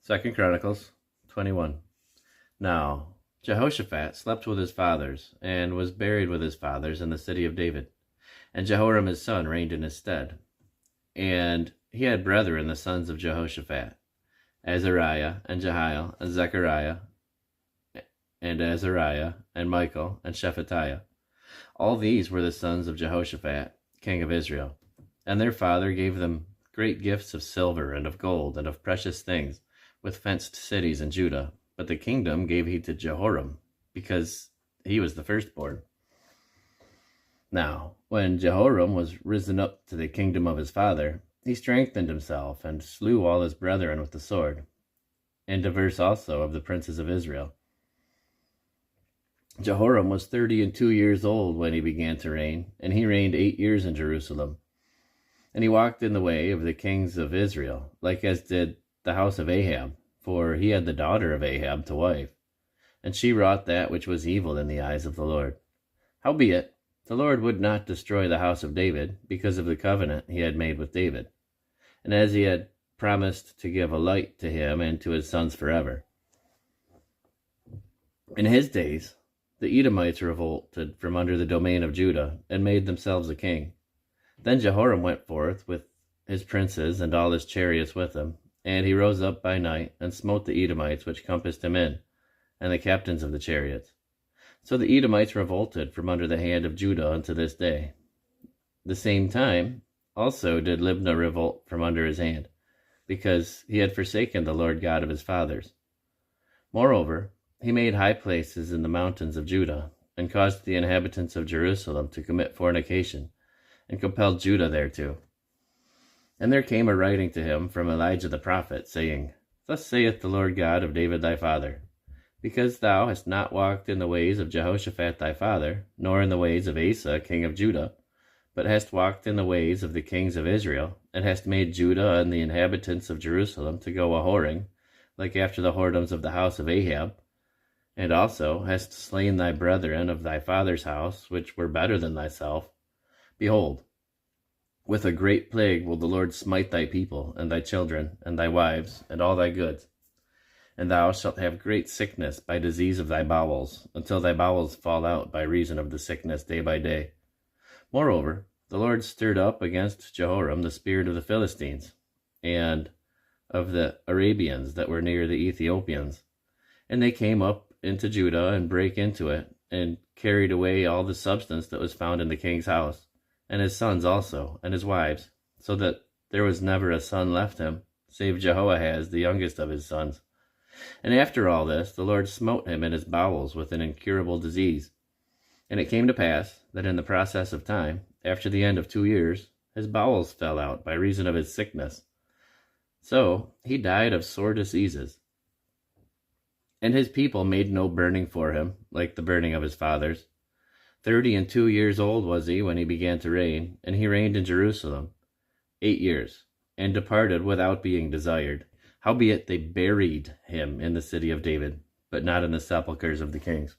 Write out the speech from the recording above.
2 Chronicles 21. Now Jehoshaphat slept with his fathers, and was buried with his fathers in the city of David. And Jehoram his son reigned in his stead. And he had brethren, the sons of Jehoshaphat, Azariah, and Jehiel, and Zechariah, and Azariah, and Michael, and Shephatiah. All these were the sons of Jehoshaphat, king of Israel. And their father gave them great gifts of silver, and of gold, and of precious things, with fenced cities in Judah. But the kingdom gave he to Jehoram, because he was the firstborn. Now, when Jehoram was risen up to the kingdom of his father, he strengthened himself, and slew all his brethren with the sword, and divers also of the princes of Israel. Jehoram was 32 years old when he began to reign, and he reigned 8 years in Jerusalem. And he walked in the way of the kings of Israel, like as did the house of Ahab, for he had the daughter of Ahab to wife, and she wrought that which was evil in the eyes of the Lord. Howbeit, the Lord would not destroy the house of David, because of the covenant he had made with David, and as he had promised to give a light to him and to his sons forever. In his days, the Edomites revolted from under the domain of Judah, and made themselves a king. Then Jehoram went forth with his princes and all his chariots with him, and he rose up by night, and smote the Edomites which compassed him in, and the captains of the chariots. So the Edomites revolted from under the hand of Judah unto this day. The same time also did Libnah revolt from under his hand, because he had forsaken the Lord God of his fathers. Moreover, he made high places in the mountains of Judah, and caused the inhabitants of Jerusalem to commit fornication, and compelled Judah thereto. And there came a writing to him from Elijah the prophet, saying, Thus saith the Lord God of David thy father, because thou hast not walked in the ways of Jehoshaphat thy father, nor in the ways of Asa king of Judah, but hast walked in the ways of the kings of Israel, and hast made Judah and the inhabitants of Jerusalem to go a-whoring, like after the whoredoms of the house of Ahab, and also hast slain thy brethren of thy father's house, which were better than thyself. Behold, with a great plague will the Lord smite thy people, and thy children, and thy wives, and all thy goods. And thou shalt have great sickness by disease of thy bowels, until thy bowels fall out by reason of the sickness day by day. Moreover, the Lord stirred up against Jehoram the spirit of the Philistines, and of the Arabians that were near the Ethiopians. And they came up into Judah, and brake into it, and carried away all the substance that was found in the king's house, and his sons also, and his wives, so that there was never a son left him, save Jehoahaz, the youngest of his sons. And after all this, the Lord smote him in his bowels with an incurable disease. And it came to pass that in the process of time, after the end of 2 years, his bowels fell out by reason of his sickness. So he died of sore diseases. And his people made no burning for him, like the burning of his fathers. 32 years old was he when he began to reign, and he reigned in Jerusalem 8 years, and departed without being desired. Howbeit they buried him in the city of David, but not in the sepulchres of the kings.